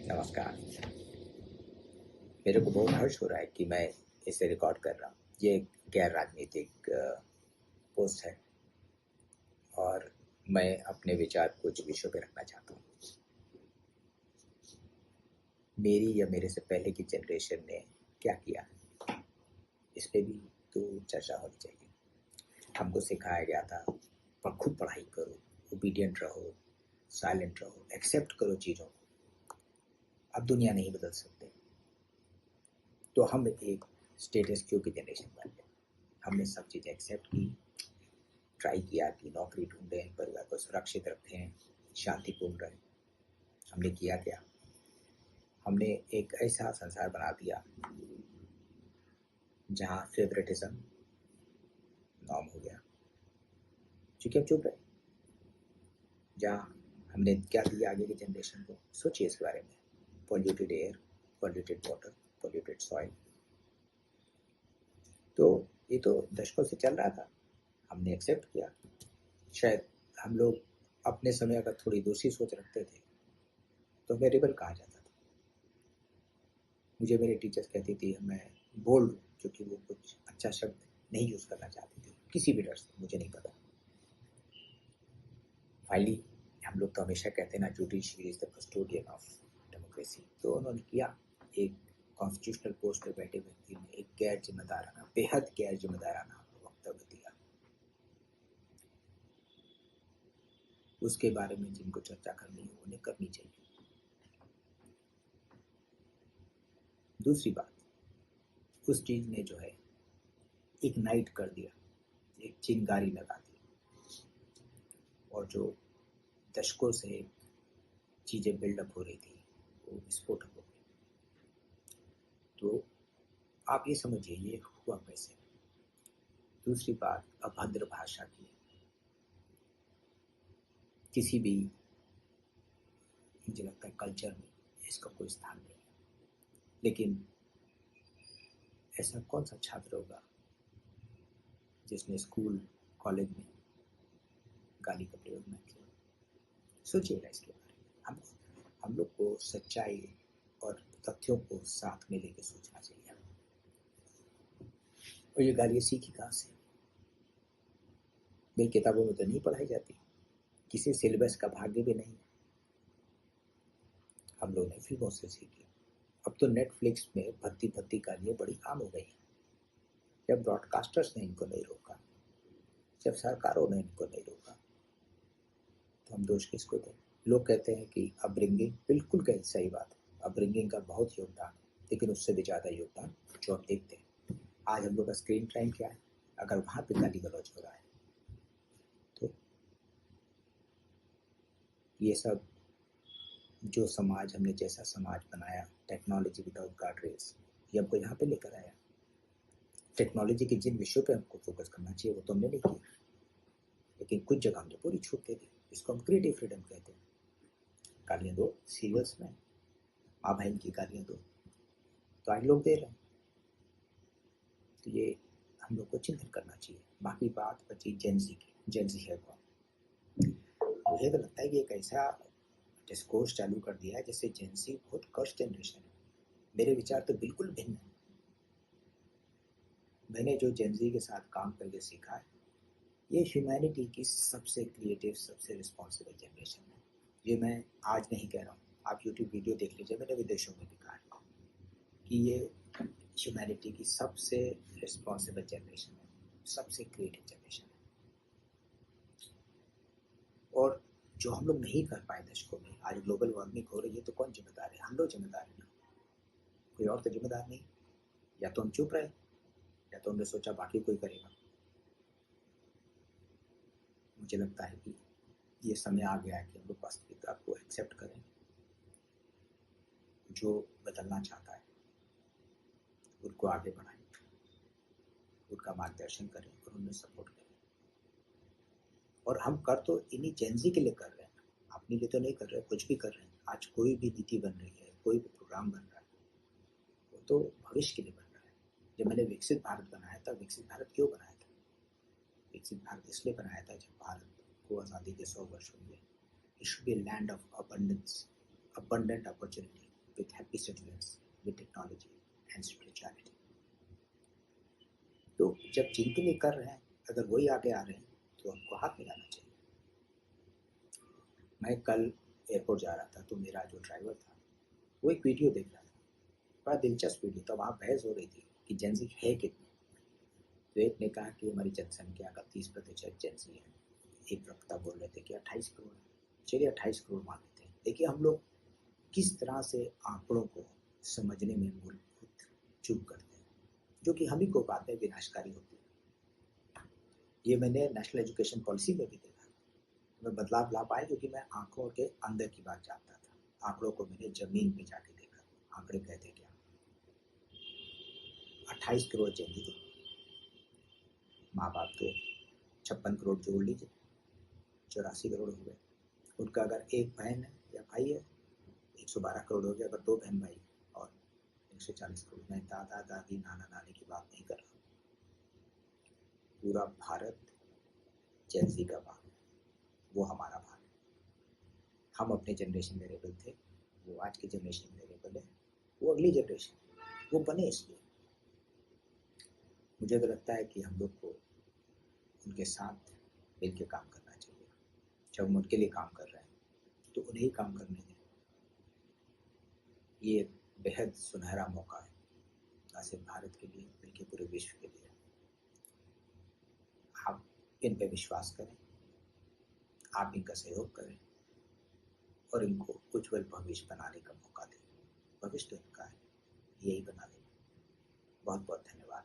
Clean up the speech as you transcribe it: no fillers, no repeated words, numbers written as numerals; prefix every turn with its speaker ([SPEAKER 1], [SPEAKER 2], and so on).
[SPEAKER 1] नमस्कार। मेरे को बहुत हर्ष हो रहा है कि मैं इसे रिकॉर्ड कर रहा हूँ। ये एक गैर राजनीतिक पोस्ट है और मैं अपने विचार कुछ विषयों पे रखना चाहता हूँ। मेरी या मेरे से पहले की जनरेशन ने क्या किया, इस पे भी तो चर्चा होनी चाहिए। हमको सिखाया गया था पर खुद पढ़ाई करो, ओबीडियंट रहो, साइलेंट रहो, एक्सेप्ट करो चीज़ों को। अब दुनिया नहीं बदल सकते, तो हम एक स्टेटस क्यू की जनरेशन बन गए। हमने सब चीज़ें एक्सेप्ट की, ट्राई किया कि नौकरी ढूंढें, परिवार को सुरक्षित रखें, शांतिपूर्ण रहें। हमने किया क्या? हमने एक ऐसा संसार बना दिया जहाँ फेवरेटिज्म नॉर्म हो गया। क्योंकि हम चुप रहे, जहाँ हमने क्या दिया आगे की जनरेशन को। सोचिए इसके बारे में। Polluted air, polluted water, polluted soil. तो ये तो दशकों से चल रहा था, हमने एक्सेप्ट किया। शायद हम लोग अपने समय अगर थोड़ी दूसरी सोच रखते थे तो हमें रिबल कहा जाता था। मुझे मेरे टीचर्स कहती थी मैं बोल्ड हूँ, क्योंकि वो कुछ अच्छा शब्द नहीं यूज़ करना चाहती थी किसी भी डर से, मुझे नहीं पता। फाइनली हम लोग तो हमेशा कहते हैं ना, judiciary is the custodian of democracy. तो उन्होंने किया, एक कॉन्स्टिट्यूशनल पोस्ट पे बैठे व्यक्ति ने एक गैर जिम्मेदाराना, बेहद गैर जिम्मेदाराना वक्तव्य दिया। उसके बारे में जिनको चर्चा करनी है उन्हें करनी चाहिए। दूसरी बात, उस चीज़ ने जो है इग्नाइट कर दिया, एक चिंगारी लगा दी, और जो दशकों से चीज़ें बिल्डअप हो रही थी वो विस्फोट हो गई। तो आप ये समझिए ये हुआ कैसे। दूसरी बात, अभद्र भाषा की किसी भी, मुझे लगता है, कल्चर में इसका कोई स्थान नहीं है। लेकिन ऐसा कौन सा छात्र होगा जिसने स्कूल कॉलेज में गाली का प्रयोग न किया? सोचिएगा इसके बारे में। हम लोग को सच्चाई और तथ्यों को साथ में लेकर सोचना चाहिए। और ये गालियाँ सीखी कहाँ से? मेरी किताबों में तो नहीं पढ़ाई जाती, किसी सिलेबस का भाग्य भी नहीं। हम लोग ने फिल्मों से सीखी। अब तो नेटफ्लिक्स में भद्दी भद्दी गालियाँ बड़ी आम हो गई हैं। जब ब्रॉडकास्टर्स ने इनको नहीं रोका, जब सरकारों ने इनको नहीं रोका, तो हम दोष किसको दें? लोग कहते हैं कि अपब्रिंगिंग, बिल्कुल कहीं सही बात है, अपब्रिंगिंग का बहुत योगदान है, लेकिन उससे भी ज़्यादा योगदान जो आप देखते हैं आज हम लोग का स्क्रीन टाइम क्या है। अगर वहाँ पे गाली गलौज हो रहा है तो ये सब जो समाज हमने जैसा समाज बनाया, टेक्नोलॉजी विदाउट गार्ड रेल्स, ये हमको यहाँ पे लेकर आया। टेक्नोलॉजी के जिन विषयों पे हमको फोकस करना चाहिए वो तो हमने नहीं किया, लेकिन कुछ जगह हमने पूरी छूट दे दी। इसको हम क्रिएटिव फ्रीडम कहते हैं। गालियाँ दो सीरियल्स में, माँ बहन की गालियाँ दो, तो आज लोग दे रहे हैं। तो ये हम लोग को चिंतन करना चाहिए। बाकी बात बची जेंजी की। जेंजी है कौन? मुझे तो लगता है कि एक ऐसा डिस्कोर्स चालू कर दिया है जिससे जेंजी बहुत कर्स्ट जनरेशन है। मेरे विचार तो बिल्कुल भिन्न है। मैंने जो जेंजी के साथ काम करके सीखा है, ये ह्यूमैनिटी की सबसे क्रिएटिव, सबसे रिस्पॉन्सिबल जनरेशन है। ये मैं आज नहीं कह रहा हूँ, आप यूट्यूब वीडियो देख लीजिए, मैंने विदेशों में भी कहा है कि ये ह्यूमैनिटी की सबसे रिस्पॉन्सिबल जनरेशन है, सबसे क्रिएटिव जनरेशन है। और जो हम लोग नहीं कर पाए दशकों में, आज ग्लोबल वार्मिंग हो रही है, तो कौन जिम्मेदार है? हम लोग जिम्मेदार हैं, कोई और तो जिम्मेदार नहीं। या तो हम चुप रहे, या तो हमने सोचा बाकी कोई करेगा। मुझे लगता है कि ये समय आ गया है कि हम लोग वास्तविकता को एक्सेप्ट करें। जो बदलना चाहता है उनको आगे बढ़ाएं, उनका मार्गदर्शन करें और उन्हें सपोर्ट करें। और हम कर तो इन्हीं जेंजी के लिए कर रहे हैं, अपने लिए तो नहीं कर रहे। कुछ भी कर रहे हैं, आज कोई भी नीति बन रही है, कोई भी प्रोग्राम बन रहा है, वो तो भविष्य के लिए बन रहा है। जब मैंने विकसित भारत बनाया था, विकसित भारत क्यों बनाया था? विकसित भारत इसलिए बनाया था जब भारत को आज़ादी के 100 वर्ष हुए। It should be land of abundance, abundant opportunity, with happy citizens, with technology and spirituality. तो जब जिनके लिए कर रहे हैं, अगर वही आगे आ रहे हैं तो हमको हाथ मिलाना चाहिए। मैं कल एयरपोर्ट जा रहा था तो मेरा जो ड्राइवर था वो एक वीडियो देख रहा था, बड़ा दिलचस्प वीडियो था। वहाँ बहस हो रही थी कि जेंजी है कितने। तो एक ने कहा कि हमारी जनसंख्या का 30% जेंजी है। एक वक्ता बोल रहे थे कि 28 करोड़ है। चलिए 28 करोड़ मान लेते हैं। देखिए हम लोग किस तरह से आंकड़ों को समझने में मूलभूत चूक करते हैं, जो कि हम ही को बाद में विनाशकारी होती है। ये मैंने नेशनल एजुकेशन पॉलिसी में भी देखा। मैं बदलाव ला पाया क्योंकि मैं आंकड़ों के अंदर की बात जानता था। आंकड़ों को मैंने जमीन पे जाके देखा। आंकड़े कहते क्या? 28 करोड़ जेंजी थे। माँ बाप तो 56 करोड़ जोड़ लीजिए, 84 करोड़ हो गए। उनका अगर एक बहन है या भाई है 112 करोड़ हो गया। अगर 2 बहन भाई और 140 करोड़। मैं दादा दादी नाना नानी की बात नहीं कर रहा। पूरा भारत जेंजी का भाग है, वो हमारा भाग है। हम अपने जनरेशन में रेबल थे, वो आज की जनरेशन में रेबल है, वो अगली जनरेशन वो बने। इसलिए मुझे तो लगता है कि हम लोग को उनके साथ मिलकर काम करना चाहिए। जब हम उनके लिए काम कर रहे हैं तो उन्हें ही काम करने दें। ये बेहद सुनहरा मौका है, न सिर्फ भारत के लिए बल्कि पूरे विश्व के लिए। आप इन पे विश्वास करें, आप इनका सहयोग करें और इनको उज्जवल भविष्य बनाने का मौका दें। भविष्य तो इनका है, यही बना दें। बहुत बहुत धन्यवाद।